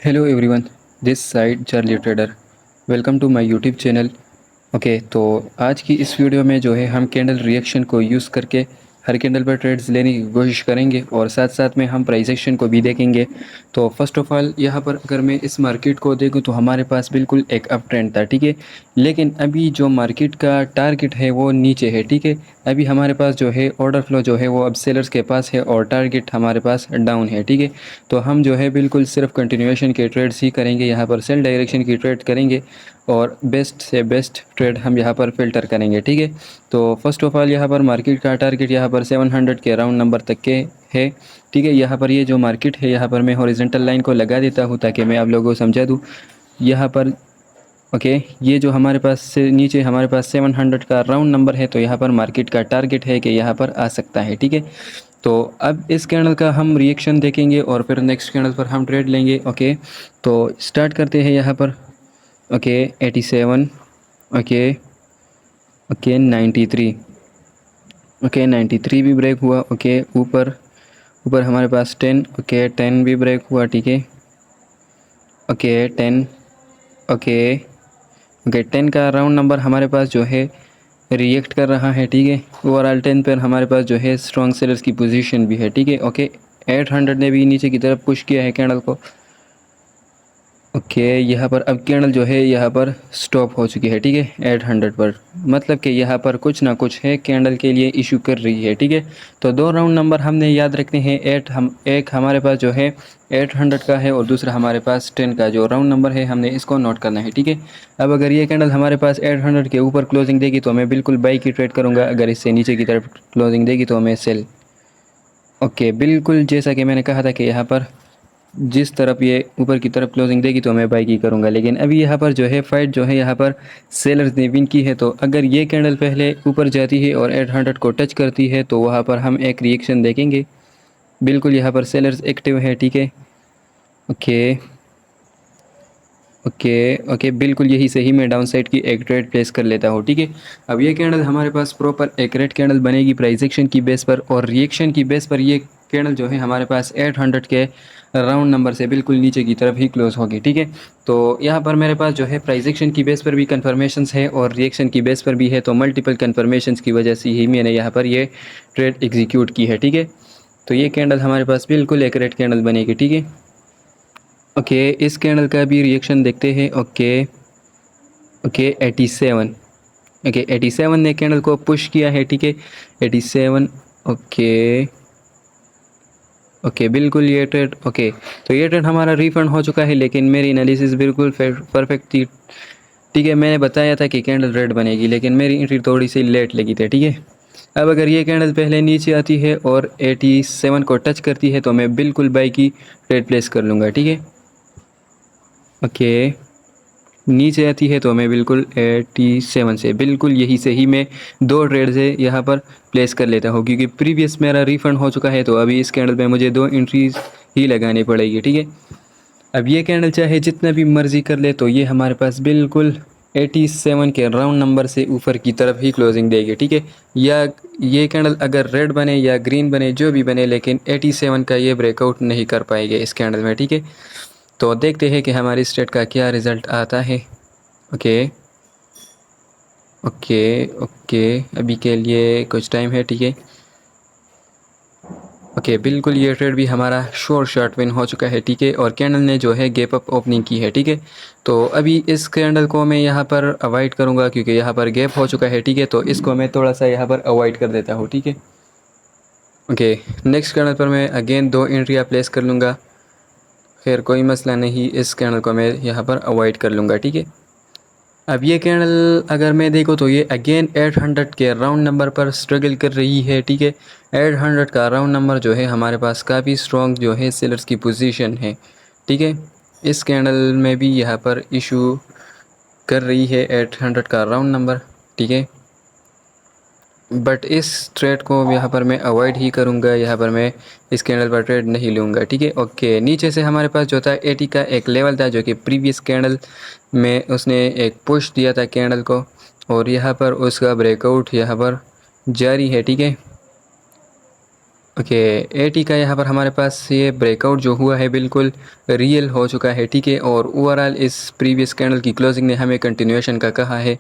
Hello everyone, this side Charlie trader. Welcome to my YouTube channel. Okay, तो आज की इस वीडियो में जो है हम कैंडल रिएक्शन को यूज़ करके हर कैंडल पर ट्रेड्स लेने की कोशिश करेंगे और साथ साथ में हम प्राइस एक्शन को भी देखेंगे। तो फर्स्ट ऑफ ऑल यहाँ पर अगर मैं इस मार्केट को देखूँ तो हमारे पास बिल्कुल एक अप ट्रेंड था, ठीक है। लेकिन अभी जो मार्केट का टारगेट है वो नीचे है, ठीक है। अभी हमारे पास जो है ऑर्डर फ्लो जो है वो अब सेलर्स के पास है और टारगेट हमारे पास डाउन है, ठीक है। तो हम जो है बिल्कुल सिर्फ कंटिन्यूएशन के ट्रेड्स ही करेंगे, यहाँ पर सेल डायरेक्शन की ट्रेड करेंगे और बेस्ट से बेस्ट ट्रेड हम यहाँ पर फ़िल्टर करेंगे, ठीक है। तो फर्स्ट ऑफ ऑल यहाँ पर मार्केट का टारगेट यहाँ पर 700 के राउंड नंबर तक के है, ठीक है। यहाँ पर ये जो मार्केट है यहाँ पर मैं हॉरिजॉन्टल लाइन को लगा देता हूँ ताकि मैं आप लोगों को समझा दूँ। यहाँ पर ओके, ये जो हमारे पास से नीचे हमारे पास 700 का राउंड नंबर है, तो यहाँ पर मार्केट का टारगेट है कि यहाँ पर आ सकता है, ठीक है। तो अब इस कैंडल का हम रिएक्शन देखेंगे और फिर नेक्स्ट कैंडल पर हम ट्रेड लेंगे। ओके, तो स्टार्ट करते हैं यहाँ पर। ओके 87, ओके ओके 93, ओके 93 भी ब्रेक हुआ। ओके ऊपर ऊपर हमारे पास 10, ओके 10 भी ब्रेक हुआ, ठीक है। ओके 10, ओके ओके 10 का राउंड नंबर हमारे पास जो है रिएक्ट कर रहा है, ठीक है। ओवरऑल 10 पर हमारे पास जो है स्ट्रॉन्ग सेलर्स की पोजीशन भी है, ठीक है। ओके 800 ने भी नीचे की तरफ पुश किया है कैंडल को। ओके यहाँ पर अब कैंडल जो है यहाँ पर स्टॉप हो चुकी है, ठीक है 800 पर। मतलब कि यहाँ पर कुछ ना कुछ है कैंडल के लिए इशू कर रही है, ठीक है। तो दो राउंड नंबर हमने याद रखने हैं। एक हमारे पास जो है 800 का है और दूसरा हमारे पास 10 का जो राउंड नंबर है हमने इसको नोट करना है, ठीक है। अब अगर ये कैंडल हमारे पास 800 के ऊपर क्लोजिंग देगी तो मैं बिल्कुल बाई की ट्रेड करूँगा, अगर इससे नीचे की तरफ क्लोजिंग देगी तो मैं सेल। ओके बिल्कुल जैसा कि मैंने कहा था कि यहाँ पर जिस तरफ ये ऊपर की तरफ क्लोजिंग देगी तो मैं बाई की करूँगा। लेकिन अभी यहाँ पर जो है फाइट जो है यहाँ पर सेलर्स ने विन की है। तो अगर ये कैंडल पहले ऊपर जाती है और 800 को टच करती है तो वहाँ पर हम एक रिएक्शन देखेंगे। बिल्कुल यहाँ पर सेलर्स एक्टिव है, ठीक है। ओके ओके ओके बिल्कुल यही सही, मैं डाउन साइड की एक ट्रेड प्लेस कर लेता हूँ, ठीक है। अब ये कैंडल हमारे पास प्रॉपर एक रेड कैंडल बनेगी प्राइस एक्शन की बेस पर, और रिएक्शन की बेस पर ये कैंडल जो है हमारे पास 800 के राउंड नंबर से बिल्कुल नीचे की तरफ ही क्लोज होगी, ठीक है। तो यहाँ पर मेरे पास जो है प्राइस एक्शन की बेस पर भी कन्फर्मेशंस है और रिएक्शन की बेस पर भी है, तो मल्टीपल कन्फर्मेशंस की वजह से ही मैंने यहाँ पर ये ट्रेड एग्जीक्यूट की है, ठीक है। तो ये कैंडल हमारे पास बिल्कुल एक रेड कैंडल बनेगी, ठीक है। ओके इस कैंडल का भी रिएक्शन देखते हैं। ओके ओके 87, ओके 87 ने कैंडल को पुश किया है, ठीक है 87। ओके ओके बिल्कुल ये ट्रेड ओके, तो ये ट्रेड हमारा रिफंड हो चुका है, लेकिन मेरी एनालिसिस बिल्कुल परफेक्ट थी, ठीक है। मैंने बताया था कि कैंडल रेड बनेगी, लेकिन मेरी एंट्री थोड़ी सी लेट लगी थी, ठीक है। अब अगर ये कैंडल पहले नीचे आती है और 87 को टच करती है तो मैं बिल्कुल बाई की ट्रेड प्लेस कर लूँगा, ठीक है। ओके नीचे आती है तो मैं बिल्कुल 87 से बिल्कुल यही से ही मैं दो ट्रेड से यहाँ पर प्लेस कर लेता हूँ, क्योंकि प्रीवियस मेरा रिफंड हो चुका है। तो अभी इस कैंडल पे मुझे दो एंट्रीज ही लगानी पड़ेगी, ठीक है। अब ये कैंडल चाहे जितना भी मर्जी कर ले तो ये हमारे पास बिल्कुल 87 के राउंड नंबर से ऊपर की तरफ ही क्लोजिंग देगी, ठीक है। या ये कैंडल अगर रेड बने या ग्रीन बने जो भी बने, लेकिन 87 का ये ब्रेकआउट नहीं कर पाएंगे इस कैंडल में, ठीक है। तो देखते हैं कि हमारी स्ट्रेट का क्या रिज़ल्ट आता है। ओके ओके ओके अभी के लिए कुछ टाइम है, ठीक है। ओके बिल्कुल ये ट्रेड भी हमारा श्योर शॉर्ट विन हो चुका है, ठीक है। और कैंडल ने जो है गैप अप ओपनिंग की है, ठीक है। तो अभी इस कैंडल को मैं यहाँ पर अवॉइड करूँगा क्योंकि यहाँ पर गैप हो चुका है, ठीक है। तो इसको मैं थोड़ा सा यहाँ पर अवॉइड कर देता हूँ, ठीक है। ओके नेक्स्ट कैंडल पर मैं अगेन दो एंट्रियाँ प्लेस कर लूँगा। खैर कोई मसला नहीं, इस कैंडल को मैं यहाँ पर अवॉइड कर लूँगा, ठीक है। अब ये कैंडल अगर मैं देखूँ तो ये अगेन 800 के राउंड नंबर पर स्ट्रगल कर रही है, ठीक है। 800 का राउंड नंबर जो है हमारे पास काफ़ी स्ट्रॉन्ग जो है सेलर्स की पोजीशन है, ठीक है। इस कैंडल में भी यहाँ पर इशू कर रही है 800 का राउंड नंबर, ठीक है। बट इस ट्रेड को यहाँ पर मैं अवॉइड ही करूँगा, यहाँ पर मैं इस कैंडल पर ट्रेड नहीं लूँगा, ठीक है। ओके नीचे से हमारे पास जो था 80 का एक लेवल था जो कि प्रीवियस कैंडल में उसने एक पुश दिया था कैंडल को, और यहाँ पर उसका ब्रेकआउट यहाँ पर जारी है, ठीक है। ओके, 80 का यहाँ पर हमारे पास ये ब्रेकआउट जो हुआ है बिल्कुल रियल हो चुका है, ठीक है। और ओवरऑल इस प्रीवियस कैंडल की क्लोजिंग ने हमें कंटिन्यूएशन का कहा है,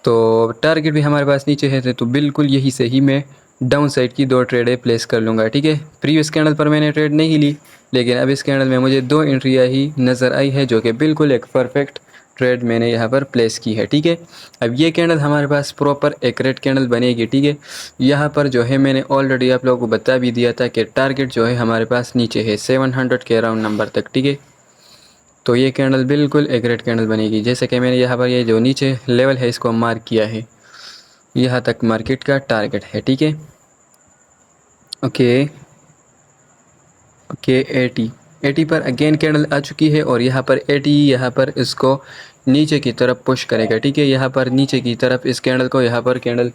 तो टारगेट भी हमारे पास नीचे है, तो बिल्कुल यही से ही मैं डाउन साइड की 2 ट्रेडें प्लेस कर लूँगा, ठीक है। प्रीवियस कैंडल पर मैंने ट्रेड नहीं ली, लेकिन अब इस कैंडल में मुझे 2 एंट्रियाँ ही नज़र आई है, जो कि बिल्कुल एक परफेक्ट ट्रेड मैंने यहाँ पर प्लेस की है, ठीक है। अब ये कैंडल हमारे पास प्रॉपर एक्यूरेट कैंडल बनेगी, ठीक है। यहाँ पर जो है मैंने ऑलरेडी आप लोगों को बता भी दिया था कि टारगेट जो है हमारे पास नीचे है 700 के अराउंड नंबर तक, ठीक है। तो ये कैंडल बिल्कुल एक्यूरेट कैंडल बनेगी, जैसे कि मैंने यहाँ पर ये जो नीचे लेवल है इसको मार्क किया है, यहाँ तक मार्केट का टारगेट है, ठीक है। ओके ओके, 80 पर अगेन कैंडल आ चुकी है, और यहाँ पर 80 यहाँ पर इसको नीचे की तरफ पुश करेगा, ठीक है। यहाँ पर नीचे की तरफ इस कैंडल को यहाँ पर कैंडल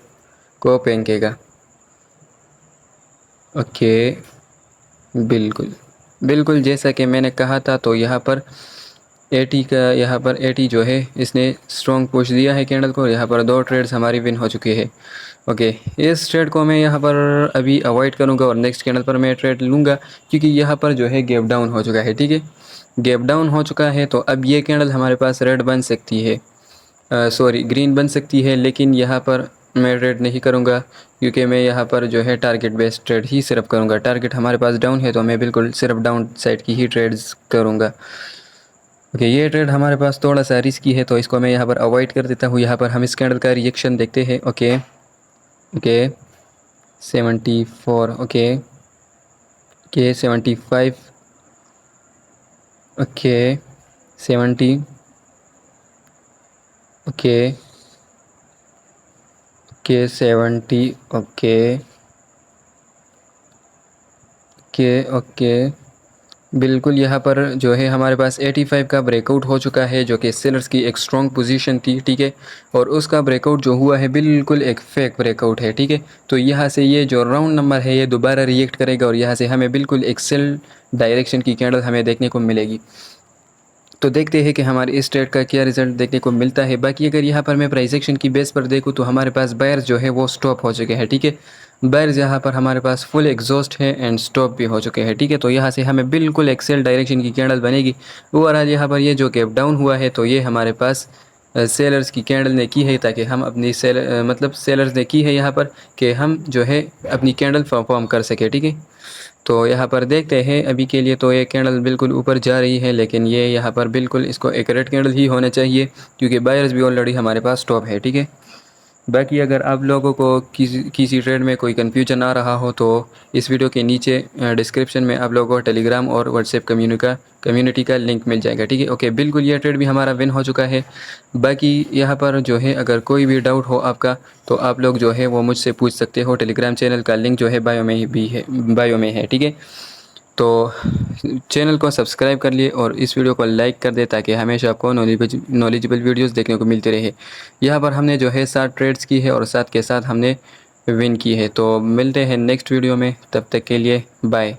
को फेंकेगा। ओके, बिल्कुल बिल्कुल जैसा कि मैंने कहा था, तो यहाँ पर 80 का यहाँ पर 80 जो है इसने स्ट्रॉन्ग पुश दिया है कैंडल को। यहाँ पर 2 ट्रेड्स हमारी विन हो चुकी है। ओके, इस ट्रेड को मैं यहाँ पर अभी अवॉइड करूँगा और नेक्स्ट कैंडल पर मैं ट्रेड लूँगा, क्योंकि यहाँ पर जो है गैप डाउन हो चुका है, ठीक है। गैप डाउन हो चुका है, तो अब ये कैंडल हमारे पास रेड बन सकती है, सॉरी ग्रीन बन सकती है, लेकिन यहाँ पर मैं ट्रेड नहीं करूँगा, क्योंकि मैं यहाँ पर जो है टारगेट बेस्ड ट्रेड ही सिर्फ करूँगा। टारगेट हमारे पास डाउन है, तो मैं बिल्कुल सिर्फ डाउन साइड की ही ट्रेड्स करूँगा। ओके, ये ट्रेड हमारे पास थोड़ा सा रिस्की है, तो इसको मैं यहाँ पर अवॉइड कर देता हूँ। यहाँ पर हम इस कैंडल का रिएक्शन देखते हैं। Okay okay, 74, okay okay, 75, okay 70, okay okay 70, okay okay okay, बिल्कुल यहाँ पर जो है हमारे पास 85 का ब्रेकआउट हो चुका है, जो कि सेलर्स की एक स्ट्रॉन्ग पोजीशन थी, ठीक है। और उसका ब्रेकआउट जो हुआ है बिल्कुल एक फेक ब्रेकआउट है, ठीक है। तो यहाँ से ये जो राउंड नंबर है ये दोबारा रिएक्ट करेगा, और यहाँ से हमें बिल्कुल एक सेल डायरेक्शन की कैंडल हमें देखने को मिलेगी। तो देखते हैं कि हमारे इस ट्रेड का क्या रिजल्ट देखने को मिलता है। बाकी अगर यहाँ पर मैं प्राइस एक्शन की बेस पर देखूँ, तो हमारे पास बायर्स जो है वो स्टॉप हो चुके हैं, ठीक है। बायर्स यहाँ पर हमारे पास फुल एग्जॉस्ट है एंड स्टॉप भी हो चुके हैं, ठीक है। तो यहाँ से हमें बिल्कुल एक सेल डायरेक्शन की कैंडल बनेगी। ओवरऑल यहाँ पर ये जो गैप डाउन हुआ है, तो ये हमारे पास सेलर्स की कैंडल ने की है, ताकि हम अपनी मतलब सेलर्स ने की है यहाँ पर, कि हम जो है अपनी कैंडल परफॉर्म कर सके, ठीक है। तो यहाँ पर देखते हैं, अभी के लिए तो ये कैंडल बिल्कुल ऊपर जा रही है, लेकिन ये यहाँ पर बिल्कुल इसको एक रेड कैंडल ही होना चाहिए, क्योंकि बायर्स भी ऑलरेडी हमारे पास स्टॉप है, ठीक है। बाकी अगर आप लोगों को किसी ट्रेड में कोई कन्फ्यूजन आ रहा हो, तो इस वीडियो के नीचे डिस्क्रिप्शन में आप लोगों को टेलीग्राम और व्हाट्सएप कम्युनिटी का लिंक मिल जाएगा, ठीक है। ओके, बिल्कुल ये ट्रेड भी हमारा विन हो चुका है। बाकी यहाँ पर जो है अगर कोई भी डाउट हो आपका, तो आप लोग जो है वो मुझसे पूछ सकते हो। टेलीग्राम चैनल का लिंक जो है बायो में है, ठीक है। तो चैनल को सब्सक्राइब कर लिए और इस वीडियो को लाइक कर दे, ताकि हमेशा आपको नॉलेजेबल वीडियोस देखने को मिलते रहे। यहाँ पर हमने जो है 7 ट्रेड्स की है और 7 के साथ हमने विन की है। तो मिलते हैं नेक्स्ट वीडियो में, तब तक के लिए बाय।